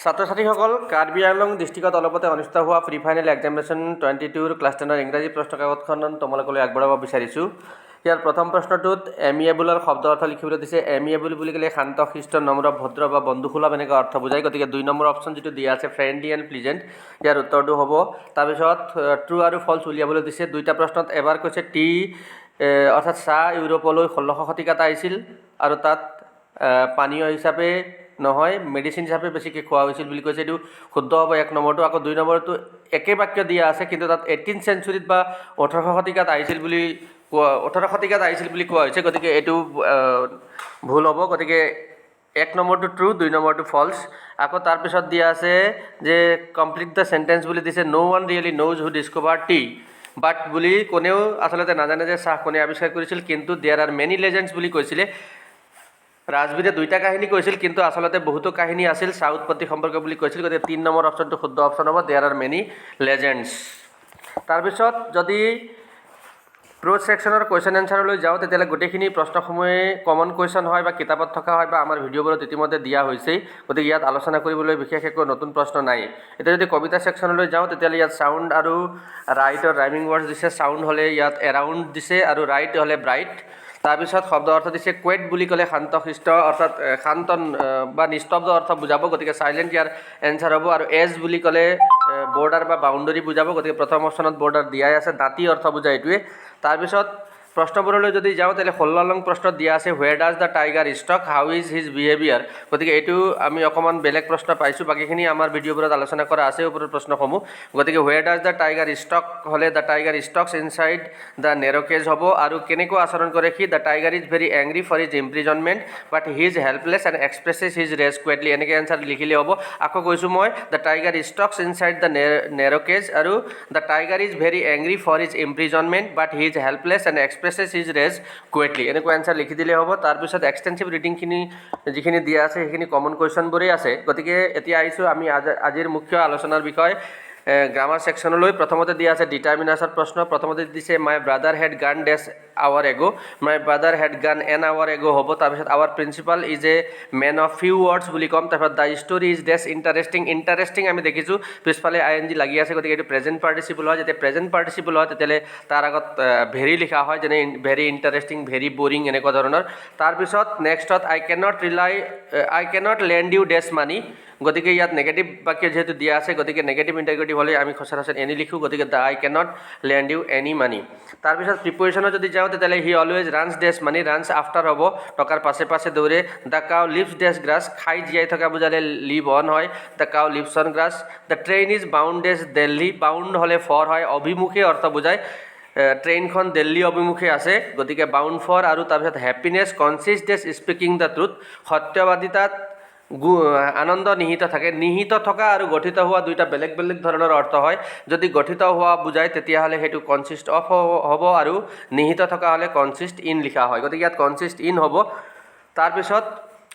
ছাত্ৰ ছাত্ৰীসকল কাৰ্বি আংলং ডিষ্ট্ৰিক্টত অলপতে অনুষ্ঠিত হোৱা প্ৰি ফাইনেল এক্সামিনেশ্যন 22ৰ ক্লাছ 10ৰ ইংৰাজী প্ৰশ্ন কাকতখন তোমালোকলৈ আগবঢ়াব বিচাৰিছোঁ। ইয়াৰ প্ৰথম প্ৰশ্নটোত এমিয়েবলৰ শব্দ অৰ্থ লিখিবলৈ দিছে। এমিয়েবল বুলি ক'লে শান্ত, শিষ্ট, নম্ৰ, ভদ্ৰ বা বন্ধুসুলভ এনেকুৱা অৰ্থ বুজায়। গতিকে 2 নম্বৰ অপশ্যন যিটো দিয়া আছে ফ্ৰেণ্ডলি এণ্ড প্লিজেণ্ট, ইয়াৰ উত্তৰটো হ'ব। তাৰপিছত ট্ৰু আৰু ফল্ছ উলিয়াবলৈ দিছে। 2টা প্ৰশ্নত এবাৰ কৈছে টি অৰ্থাৎ চাহ ইউৰোপলৈ 1600 শতিকাত আহিছিল আৰু তাত পানীয় হিচাপে নহয় মেডিচিন হিচাপে বেছিকৈ খোৱা হৈছিল বুলি কৈছে। এইটো শুদ্ধ হ'ব 1 নম্বৰটো। আকৌ 2 নম্বৰটো একে বাক্য দিয়া আছে, কিন্তু তাত 18th চেঞ্চুৰীত বা 1800 শতিকাত আহিছিল বুলি কোৱা হৈছে। গতিকে এইটো ভুল হ'ব। গতিকে 1 নম্বৰটো ট্ৰু, 2 নম্বৰটো ফল্ছ। আকৌ তাৰপিছত দিয়া আছে যে কমপ্লিট দ্য চেণ্টেন্স বুলি দিছে। ন' ওৱান ৰিয়েলি ন'জ হু ডিস্কভাৰ টি, বাট বুলি কোনেও আচলতে নাজানে যে চাহ কোনে আৱিষ্কাৰ কৰিছিল, কিন্তু দেয়াৰ আৰ মেনি লেজেণ্ডছ বুলি কৈছিলে। ৰাজবিৰে 2টা কাহিনী কৈছিল, কিন্তু আচলতে বহুতো কাহিনী আছিল চাহ উৎপত্তি সম্পৰ্কে বুলি কৈছিল। গতিকে 3 নম্বৰ অপশ্যনটো শুদ্ধ অপশ্যন হ'ব, দেয়াৰ আৰ মেনি লেজেণ্ডছ। তাৰপিছত যদি প্ৰ'জ ছেকশ্যনৰ কুৱেশ্যন এনচাৰলৈ যাওঁ, তেতিয়াহ'লে গোটেইখিনি প্ৰশ্নসমূহে কমন কুৱেশ্যন হয় বা কিতাপত থকা হয় বা আমাৰ ভিডিঅ'বোৰত ইতিমধ্যে দিয়া হৈছেই। গতিকে ইয়াত আলোচনা কৰিবলৈ বিশেষ একো নতুন প্ৰশ্ন নাই। এতিয়া যদি কবিতা ছেকশ্যনলৈ যাওঁ, তেতিয়াহ'লে ইয়াত চাউণ্ড আৰু ৰাইটৰ ৰাইমিং ৱৰ্ডছ দিছে। চাউণ্ড হ'লে ইয়াত এৰাউণ্ড দিছে আৰু ৰাইট হ'লে ব্ৰাইট। তাৰপিছত শব্দ অৰ্থ দিছে কুৱেট বুলি ক'লে শান্ত শিষ্ট অৰ্থাৎ শান্ত বা নিস্তব্ধ অৰ্থ বুজাব। গতিকে চাইলেণ্ট ইয়াৰ এনচাৰ হ'ব। আৰু এজ বুলি ক'লে বৰ্ডাৰ বা বাউণ্ডৰী বুজাব। গতিকে প্ৰথম অপশ্যনত বৰ্ডাৰ দিয়াই আছে, দাঁতি অৰ্থ বুজায় এইটোৱে। তাৰপিছত প্ৰশ্নবোৰলৈ যদি যাওঁ, তেতিয়াহ'লে 16 নং প্ৰশ্নত দিয়া আছে where does the tiger stock, how is his behaviour. গতিকে এইটো আমি অকণমান বেলেগ প্ৰশ্ন পাইছোঁ, বাকীখিনি আমাৰ ভিডিঅ'বোৰত আলোচনা কৰা আছে ওপৰৰ প্ৰশ্নসমূহ। গতিকে where does the tiger stalk হ'লে the tiger stalks inside the narrow' cage হ'ব। আৰু কেনেকুৱা আচৰণ কৰে সি, the tiger is very angry for his imprisonment but he is helpless and expresses his rage quietly. এনেকৈ এনচাৰ লিখিলে হ'ব। আকৌ কৈছোঁ মই, the tiger stalks inside the narrow' cage আৰু the tiger is very angry for his imprisonment but he is helpless and expresses his rage কুৱেটলি। এনেকুৱা answer লিখি দিলে হ'ব। তাৰপিছত এক্সটেনচিভ ৰিডিংখিনি যিখিনি দিয়া আছে সেইখিনি কমন কুৱেশ্যনবোৰেই আছে। গতিকে এতিয়া আহিছোঁ আমি আজিৰ মুখ্য আলোচনাৰ বিষয় গ্ৰামাৰ ছেকশ্যনলৈ। প্ৰথমতে দিয়া আছে ডিটাৰমিনাছৰ প্ৰশ্ন। প্ৰথমতে দিছে মাই ব্ৰাদাৰ হেড গান dash hour ago, my brother had gone an hour ago হ'ব। তাৰপিছত আৱাৰ principal is a man of few words বুলি ক'ম। তাৰপিছত the story is dash interesting. Interesting আমি দেখিছোঁ পিছফালে ING লাগি আছে, গতিকে এইটো প্ৰেজেণ্ট পাৰ্টিচিপল হয়। যেতিয়া প্ৰেজেণ্ট পাৰ্টিচিপল হয় তেতিয়াহ'লে তাৰ আগত ভেৰি লিখা হয়, যেনে ভেৰি ইণ্টাৰেষ্টিং, ভেৰি বৰিং এনেকুৱা ধৰণৰ। তাৰপিছত নেক্সটত আই কেনট লেণ্ড ইউ ডেছ মানি। গতিকে ইয়াত নেগেটিভ বাক্য যিহেতু দিয়া আছে, গতিকে নেগেটিভ ইণ্টাৰগেটিভ হ'লে আমি সচৰাচৰ এনি লিখোঁ। গতিকে the I cannot lend you any money. তাৰপিছত প্ৰিপ'জিশ্যনত যদি যাওঁ, তেতিয়াহ'লে he always runs dash money, runs after হ'ব, টকাৰ পাছে পাছে দৌৰে। The cow lives dash grass, খাই জীয়াই থকা বুজালে লিভ অন হয়, the cow lives on grass. The train is bound dash Delhi, bound হ'লে ফৰ হয়, অভিমুখে অৰ্থ বুজায়। ট্ৰেইনখন দিল্লী অভিমুখে আছে, গতিকে বাউণ্ড ফৰ। আৰু তাৰপিছত happiness consist dash speaking the truth, সত্যবাদিতাত আনন্দ নিহিত থাকে। নিহিত থকা আৰু গঠিত হোৱা 2টা বেলেগ বেলেগ ধৰণৰ অৰ্থ হয়। যদি গঠিত হোৱা বুজায় তেতিয়াহ'লে সেইটো কনচিষ্ট অফ হ'ব, আৰু নিহিত থকা হ'লে কনচিষ্ট ইন লিখা হয়। গতিকে ইয়াত কনচিষ্ট ইন হ'ব। তাৰপিছত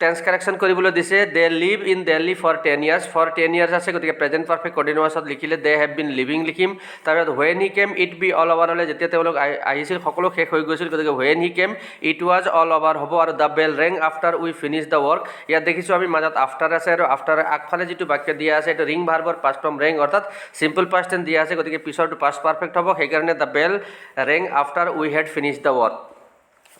টেন্স কাৰেকশ্যন কৰিবলৈ দিছে। They live in Delhi for 10 years, for 10 years আছে, গতিকে প্ৰেজেণ্ট পাৰফেক্ট কণ্টিনিউৱাছত লিখিলে দে হেভ বিন লিভিং লিখিম। তাৰপিছত when he came it be all over হ'লে যেতিয়া তেওঁলোক আহিছিল সকলো শেষ হৈ গৈছিল, গতিকে when he came it was all over হ'ব। আৰু the bell rang after we finish the work. ইয়াত দেখিছোঁ আমি মাজত আফটাৰ আছে, আৰু আফটাৰ আগফালে যিটো বাক্য দিয়া আছে এইটো ৰিং ভাৰ্বৰ পাষ্ট ফৰ্ম ৰেং অৰ্থাৎ চিম্পল পাষ্ট টেন্স দিয়া আছে, গতিকে পিছৰটো পাষ্ট পাৰফেক্ট হ'ব। সেইকাৰণে the bell rang after we had finish the work.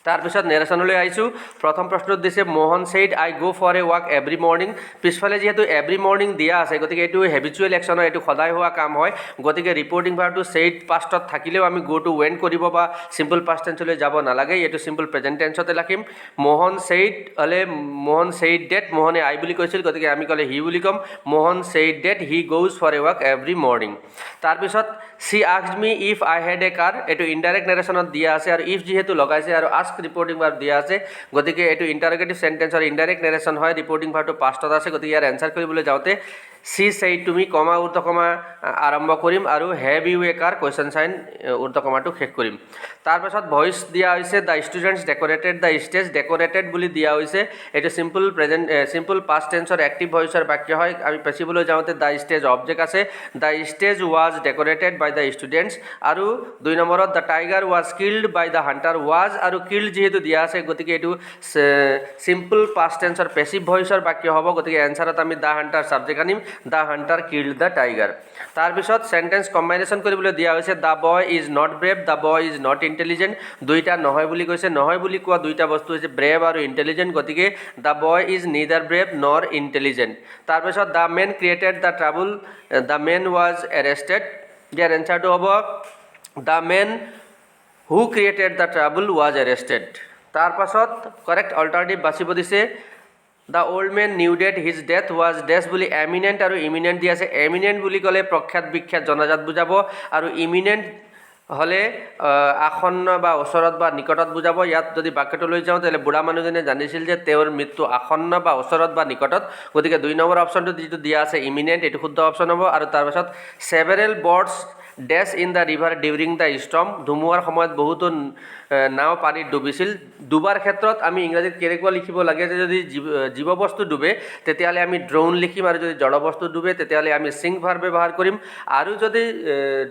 তাৰপিছত নেৰেশ্যনলৈ আহিছোঁ। প্ৰথম প্ৰশ্নত দিছে Mohan said I go' for a walk every morning. পিছফালে যিহেতু এভৰি মৰ্ণিং দিয়া আছে, গতিকে এইটো হেবিচুৱেল একশ্যন হয়, এইটো সদায় হোৱা কাম হয়। গতিকে ৰিপৰ্টিং ভাৰ্বটো ছেইড পাষ্টত থাকিলেও আমি গ' টু ৱেণ্ট কৰিব বা চিম্পল পাষ্ট টেন্সলৈ যাব নালাগে, এইটো চিম্পল প্ৰেজেণ্ট টেন্সতে ৰাখিম। মোহন ছেইড হ'লে মোহন ছেইড ডেট, মোহনে আই বুলি কৈছিল, গতিকে আমি ক'লে হি বুলি ক'ম। Mohan said that he goes for a walk every morning. তাৰপিছত she asked me if I had a car, এইটো ইনডাইৰেক্ট নেৰেশ্যনত দিয়া আছে, আৰু ইফ যিহেতু লগাইছে আৰু আস্ক ৰিপৰ্টিং ভাৰ্ব দিয়া আছে, গতিকে এইটো ইণ্টাৰগেটিভ চেণ্টেন্সৰ ইনডাইৰেক্ট নেৰেশ্যন হয়। ৰিপৰ্টিং ভাৰ্বটো পাষ্টত আছে, গতিকে ইয়াৰ এনচাৰ কৰিবলৈ যাওঁতে সি সেইড টু মি কমা ঊৰ্ধ কমা আৰম্ভ কৰিম আৰু have you a car question sign ঊৰ্ধ কমাটো শেষ কৰিম। তাৰপাছত ভইচ দিয়া হৈছে the students decorated the stage, decorated বুলি দিয়া হৈছে, এইটো চিম্পল পাষ্ট টেন্সৰ এক্টিভ ভইচৰ বাক্য হয়। আমি পেচিবলৈ যাওঁতে দ্য ষ্টেজ অবজেক্ট আছে, the stage was decorated by the students. আৰু 2 নম্বৰত the tiger was killed by the hunter, was আৰু কিল্ড যিহেতু দিয়া আছে গতিকে এইটো চিম্পল পাষ্ট টেন্সৰ পেচিভ ভইচৰ বাক্য হ'ব, গতিকে এনচাৰত আমি দ্য হাণ্টাৰ ছাবজেক্ট আনিম, the Hunter killed the tiger. তাৰপিছত চেণ্টেন্স কম্বাইনেশ্যন কৰিবলৈ দিয়া হৈছে the boy is not brave, the boy is not intelligent, দুইটা নহয় বুলি কৈছে, নহয় বুলি কোৱা দুইটা বস্তু হৈছে ব্ৰেভ আৰু ইণ্টেলিজেণ্ট, গতিকে the boy is neither brave nor intelligent. তাৰপিছত the man created the trouble, the man was arrested, ইয়াৰ এনচাৰটো হ'ব the man who created the trouble was arrested. তাৰপাছত কাৰেক্ট অল্টাৰনেটিভ বাচিব দিছে the old man knew that his death was dash বুলি imminent আৰু ইমিনেণ্ট দি আছে। এমিনেণ্ট বুলি ক'লে প্ৰখ্যাত বিখ্যাত জনাজাত বুজাব, আৰু ইমিনেণ্ট হ'লে আসন্ন বা ওচৰত বা নিকটত বুজাব। ইয়াত যদি বাক্যটো লৈ যাওঁ তেতিয়াহ'লে বুঢ়া মানুহজনে জানিছিল যে তেওঁৰ মৃত্যু আসন্ন বা ওচৰত বা নিকটত, গতিকে 2 নম্বৰ অপশ্যনটো যিটো দিয়া আছে ইমিনেণ্ট, এইটো শুদ্ধ অপশ্যন হ'ব। আৰু তাৰপাছত several birds dash in the river during the storm, ধুমুহাৰ সময়ত বহুতো নাও পানীত ডুবিছিল। ডুবাৰ ক্ষেত্ৰত আমি ইংৰাজীত কেনেকুৱা লিখিব লাগে যে যদি জীৱবস্তু ডুবে তেতিয়াহ'লে আমি ড্ৰ'ন লিখিম, আৰু যদি জড়বস্তু ডুবে তেতিয়াহ'লে আমি সিংক ভাৰ্ব ব্যৱহাৰ কৰিম, আৰু যদি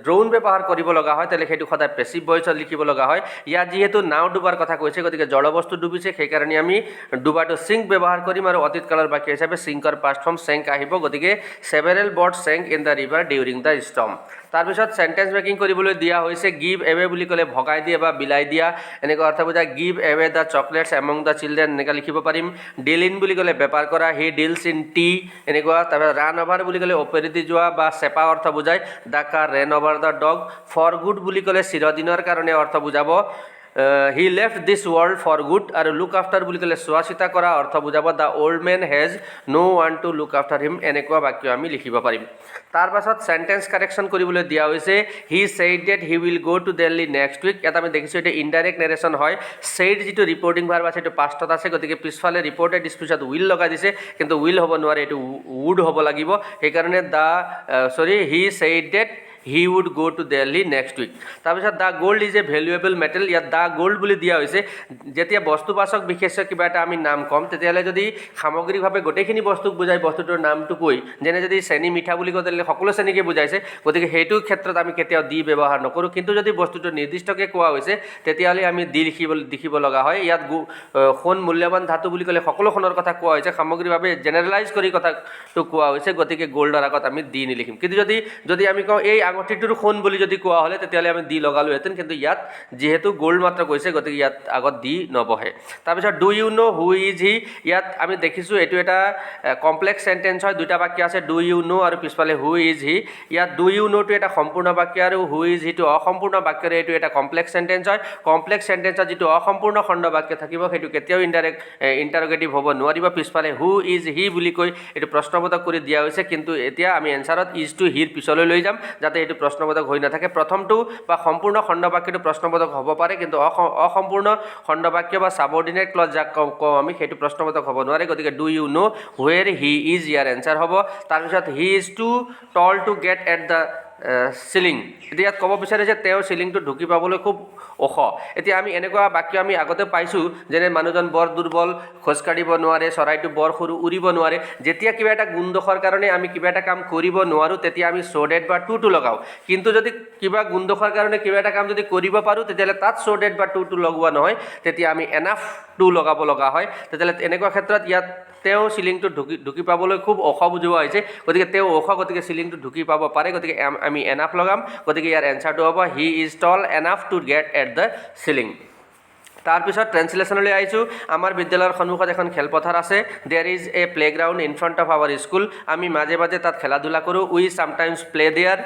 ড্ৰ'ন ব্যৱহাৰ কৰিব লগা হয় তেতিয়াহ'লে সেইটো সদায় পেচিভ ভইচত লিখিব লগা হয়। ইয়াত যিহেতু নাও ডুবাৰ কথা কৈছে গতিকে জড়বস্তু ডুবিছে, সেইকাৰণে আমি ডুবাটো সিংক ব্যৱহাৰ কৰিম, আৰু অতীত কালৰ বাক্য হিচাপে সিংকৰ পাষ্ট ফৰ্ম চেংক আহিব, গতিকে several bird sank in the river during the storm. তাৰপিছত চেণ্টেন্স মেকিং কৰিবলৈ দিয়া হৈছে গিভ এৱে বুলি ক'লে ভগাই দিয়া বা বিলাই দিয়া এনেকুৱা অৰ্থ বুজায়। Give away the chocolates among the children এনেকৈ লিখিব পাৰিম। ডিল ইন বুলি ক'লে বেপাৰ কৰা, হি ডিলছ ইন টি এনেকুৱা। তাৰপিছত ৰান অভাৰ বুলি ক'লে ওপৰেদি দি যোৱা বা চেপা অৰ্থ বুজায়, the car ran over the dog. For good বুলি ক'লে চিৰদিনৰ কাৰণে অৰ্থ বুজাব, he left this world for good. আৰু লুক আফটাৰ বুলি ক'লে চোৱা চিতা কৰা অৰ্থ বুজাব, the old man has no' one to look after him এনেকুৱা বাক্য আমি লিখিব পাৰিম। তাৰপাছত চেণ্টেন্স কাৰেকশ্যন কৰিবলৈ দিয়া হৈছে he said that he will go' to Delhi next week. ইয়াত আমি দেখিছোঁ এইটো ইনডাইৰেক্ট নেৰেশ্যন হয়, ছেইড যিটো ৰিপৰ্টিং ভাৰ্ব আছে সেইটো পাষ্টত আছে, গতিকে পিছফালে ৰিপৰ্টেড স্পীচত উইল লগাই দিছে, কিন্তু উইল হ'ব নোৱাৰে, এইটো উড হ'ব লাগিব, সেইকাৰণে he said that he would go' to Delhi next week. তাৰপিছত the gold is a valuable metal, ইয়াত দ্য গ'ল্ড বুলি দিয়া হৈছে। যেতিয়া বস্তুবাচক বিশেষ্য কিবা এটা আমি নাম ক'ম তেতিয়াহ'লে যদি সামগ্ৰিকভাৱে গোটেইখিনি বস্তুক বুজাই বস্তুটোৰ নামটো কৈ, যেনে যদি চেনি মিঠা বুলি কওঁ তেতিয়াহ'লে সকলো চেনিকে বুজাইছে, গতিকে সেইটো ক্ষেত্ৰত আমি কেতিয়াও দি ব্যৱহাৰ নকৰোঁ। কিন্তু যদি বস্তুটো নিৰ্দিষ্টকৈ কোৱা হৈছে তেতিয়াহ'লে আমি দি লিখিব লগা হয়। ইয়াত সোণ মূল্যৱান ধাতু বুলি ক'লে সকলো সোণৰ কথা কোৱা হৈছে, সামগ্ৰিকভাৱে জেনেৰেলাইজ কৰি কথাটো কোৱা হৈছে, গতিকে গ'ল্ডৰ আগত আমি দি নিলিখিম। কিন্তু যদি আমি কওঁ এই আঙঠিটোৰ সোণ বুলি যদি কোৱা হ'লে তেতিয়াহ'লে আমি দি লগালোহেঁতেন, কিন্তু ইয়াত যিহেতু গ'ল্ড মাত্ৰ কৈছে গতিকে ইয়াত আগত দি নবহে। তাৰপিছত do you no' who is he, ইয়াত আমি দেখিছোঁ এইটো এটা কমপ্লেক্স চেণ্টেন্স হয়, দুটা বাক্য আছে, ডু ইউ ন' আৰু পিছফালে হু ইজ হি। ইয়াত ডু ইউ ন'টো এটা সম্পূৰ্ণ বাক্য আৰু হু ইজ হিটো অসম্পূৰ্ণ বাক্যৰে এইটো এটা কমপ্লেক্স চেণ্টেন্স হয়। কমপ্লেক্স চেণ্টেন্সত যিটো অসম্পূৰ্ণ খণ্ড বাক্য থাকিব সেইটো কেতিয়াও ইণ্টাৰগেটিভ হ'ব নোৱাৰিব। পিছফালে হু ইজ হি বুলি কৈ এইটো প্ৰশ্নবোধক কৰি দিয়া হৈছে, কিন্তু এতিয়া আমি এনচাৰত ইজ টু হিৰ পিছলৈ লৈ যাম যাতে এইটো প্ৰশ্নবোধক হৈ নাথাকে। প্ৰথমটো বা সম্পূৰ্ণ খণ্ড বাক্যটো প্ৰশ্নবোধক হ'ব পাৰে, কিন্তু অসম্পূৰ্ণ খণ্ড বাক্য বা ছাবঅৰ্ডিনেট ক্লজ যাক কওঁ আমি সেইটো প্ৰশ্নবোধক হ'ব নোৱাৰে, গতিকে do you know' where he is ইয়াৰ এনচাৰ হ'ব। তাৰপিছত he is too tall to get at the ceiling, এতিয়া ইয়াত ক'ব বিচাৰে যে তেওঁ চিলিংটো ঢুকি পাবলৈ খুব ওখ। এতিয়া আমি এনেকুৱা বাক্য আমি আগতে পাইছোঁ, যেনে মানুহজন বৰ দুৰ্বল, খোজকাঢ়িব নোৱাৰে, চৰাইটো বৰ সৰু, উৰিব নোৱাৰে। যেতিয়া কিবা এটা গুণদোষৰ কাৰণে আমি কিবা এটা কাম কৰিব নোৱাৰোঁ তেতিয়া আমি ছ' ডেট বা টু লগাওঁ, কিন্তু যদি কিবা গুণদোষৰ কাৰণে কিবা এটা কাম যদি কৰিব পাৰোঁ তেতিয়াহ'লে তাত ছ' ডেট বা টু লগোৱা নহয়, তেতিয়া আমি এনাফ টু লগাব লগা হয়। তেতিয়াহ'লে এনেকুৱা ক্ষেত্ৰত ইয়াত তেওঁ চিলিংটো ঢুকি পাবলৈ খুব ওখ বুজোৱা হৈছে, গতিকে তেওঁ ওখ, গতিকে চিলিংটো ঢুকি পাব পাৰে, গতিকে আমি এনাফ লগাম, গতিকে ইয়াৰ এনচাৰটো হ'ব he is tall enough to get at the ceiling. তাৰপিছত ট্ৰেঞ্চলেশ্যনলৈ আহিছোঁ। আমাৰ বিদ্যালয়ৰ সন্মুখত এখন খেলপথাৰ আছে, there is a playground in front of our school, আমি মাজে মাজে তাত খেলা ধূলা কৰোঁ, উই ছামটাইমছ প্লে' দেয়াৰ।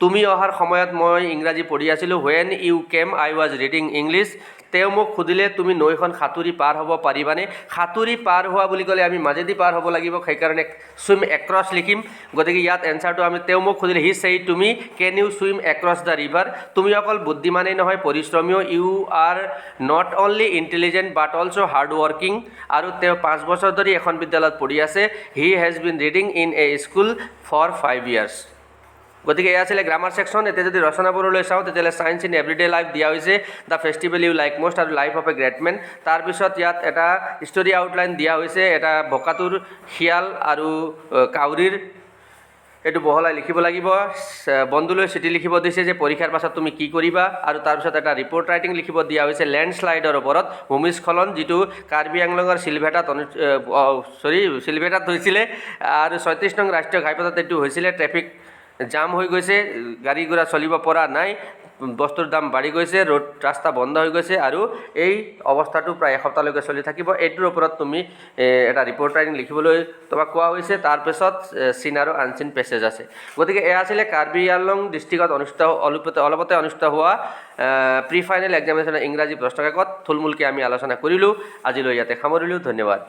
তুমি অহাৰ সময়ত মই ইংৰাজী পঢ়ি আছিলোঁ। When you came I was reading English. তেওঁ মোক সুধিলে তুমি নৈখন সাঁতুৰি পাৰ হ'ব পাৰিবানে। সাঁতুৰি পাৰ হোৱা বুলি ক'লে আমি মাজেদি পাৰ হ'ব লাগিব, সেইকাৰণে ছুইম এক্ৰছ লিখিম। গতিকে ইয়াত এনচাৰটো আমি তেওঁ মোক সুধিলে he said to me can you swim across the river. তুমি অকল বুদ্ধিমানেই নহয় পৰিশ্ৰমীও। You are not only intelligent but also' hard working. আৰু তেওঁ 5 বছৰ ধৰি এখন বিদ্যালয়ত পঢ়ি আছে। He has been reading in a school for 5 years। গতিকে এয়া আছিলে গ্ৰামাৰ ছেকশ্যন। এতিয়া যদি ৰচনাবোৰলৈ চাওঁ তেতিয়াহ'লে চায়েন্স ইন এভৰিডে লাইফ দিয়া হৈছে, the festival you like most আৰু life of a great man. তাৰপিছত ইয়াত এটা ষ্টৰি আউটলাইন দিয়া হৈছে, এটা বকাটোৰ শিয়াল আৰু কাউৰীৰ, এইটো বহলাই লিখিব লাগিব। বন্ধুলৈ চিঠি লিখিব দিছে যে পৰীক্ষাৰ পাছত তুমি কি কৰিবা। আৰু তাৰপিছত এটা ৰিপৰ্ট ৰাইটিং লিখিব দিয়া হৈছে লেণ্ডশ্লাইডৰ ওপৰত, ভূমিস্খলন যিটো কাৰ্বি আংলঙৰ চিলভেটাত হৈছিলে। আৰু 36 নং ৰাষ্ট্ৰীয় ঘাইপথত এইটো হৈছিলে। ট্ৰেফিক জাম হৈ গৈছে, গাড়ী ঘোঁৰা চলিব পৰা নাই, বস্তুৰ দাম বাঢ়ি গৈছে, ৰাস্তা বন্ধ হৈ গৈছে আৰু এই অৱস্থাটো প্ৰায় এসপ্তাহলৈকে চলি থাকিব। এইটোৰ ওপৰত তুমি এটা ৰিপৰ্ট ৰাইটিং লিখিবলৈ তোমাক কোৱা হৈছে। তাৰপিছত চিন আৰু আনচিন পেছেজ আছে। গতিকে এয়া আছিলে কাৰ্বি আংলং ডিষ্ট্ৰিক্টত অলপতে অনুষ্ঠিত হোৱা প্ৰি ফাইনেল এক্সামিনেশ্যনৰ ইংৰাজী প্ৰশ্ন কাকত। থুলমূলকৈ আমি আলোচনা কৰিলোঁ। আজিলৈ ইয়াতে সামৰিলোঁ। ধন্যবাদ।